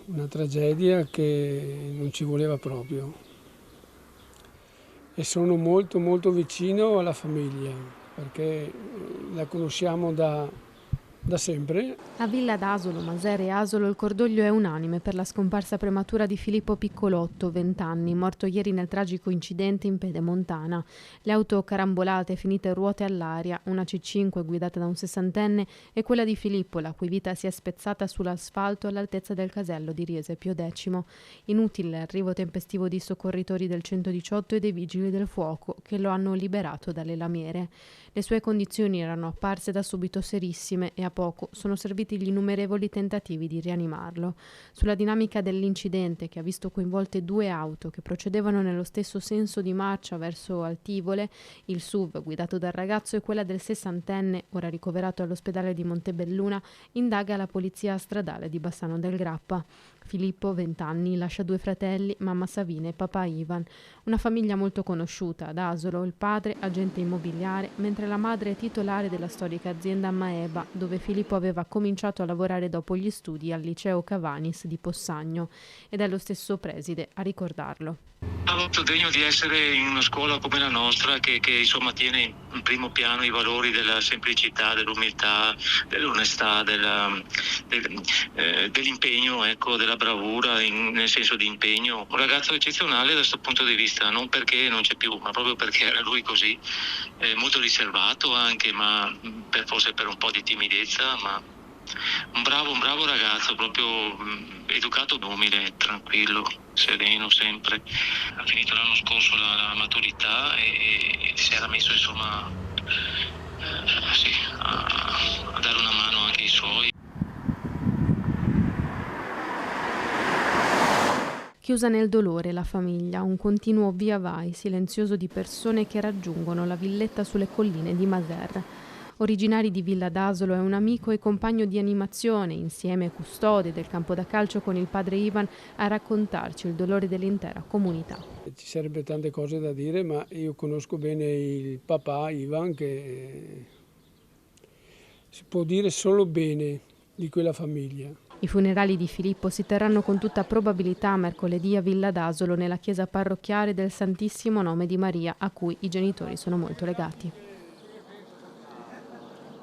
una tragedia che non ci voleva proprio. E sono molto molto vicino alla famiglia perché la conosciamo da sempre. A Villa d'Asolo, Masere e Asolo il cordoglio è unanime per la scomparsa prematura di Filippo Piccolotto, 20 anni, morto ieri nel tragico incidente in Pedemontana. Le auto carambolate finite ruote all'aria, una C5 guidata da un sessantenne e quella di Filippo, la cui vita si è spezzata sull'asfalto all'altezza del casello di Riese Pio X. Inutile l'arrivo tempestivo di soccorritori del 118 e dei vigili del fuoco che lo hanno liberato dalle lamiere. Le sue condizioni erano apparse da subito serissime e a poco sono serviti gli innumerevoli tentativi di rianimarlo. Sulla dinamica dell'incidente, che ha visto coinvolte 2 auto che procedevano nello stesso senso di marcia verso Altivole, il SUV guidato dal ragazzo e quella del sessantenne, ora ricoverato all'ospedale di Montebelluna, indaga la polizia stradale di Bassano del Grappa. Filippo, 20 anni, lascia 2 fratelli, mamma Savina e papà Ivan. Una famiglia molto conosciuta ad Asolo, il padre agente immobiliare, mentre la madre è titolare della storica azienda Maeba, dove Filippo aveva cominciato a lavorare dopo gli studi al liceo Cavanis di Possagno, ed è lo stesso preside a ricordarlo. Ha molto degno di essere in una scuola come la nostra che insomma tiene in primo piano i valori della semplicità, dell'umiltà, dell'onestà, dell'impegno, ecco, della bravura nel senso di impegno. Un ragazzo eccezionale da questo punto di vista, non perché non c'è più, ma proprio perché era lui così, molto riservato anche, ma forse per un po' di timidezza, ma un bravo ragazzo, proprio educato, umile, tranquillo, sereno sempre. Ha finito l'anno scorso la maturità e si era messo insomma a dare una mano anche ai suoi. Chiusa nel dolore la famiglia, un continuo via vai silenzioso di persone che raggiungono la villetta sulle colline di Masere. Originari di Villa d'Asolo, è un amico e compagno di animazione, insieme custode del campo da calcio con il padre Ivan, a raccontarci il dolore dell'intera comunità. Ci sarebbe tante cose da dire, ma io conosco bene il papà Ivan, che si può dire solo bene di quella famiglia. I funerali di Filippo si terranno con tutta probabilità mercoledì a Villa d'Asolo, nella chiesa parrocchiale del Santissimo Nome di Maria, a cui i genitori sono molto legati.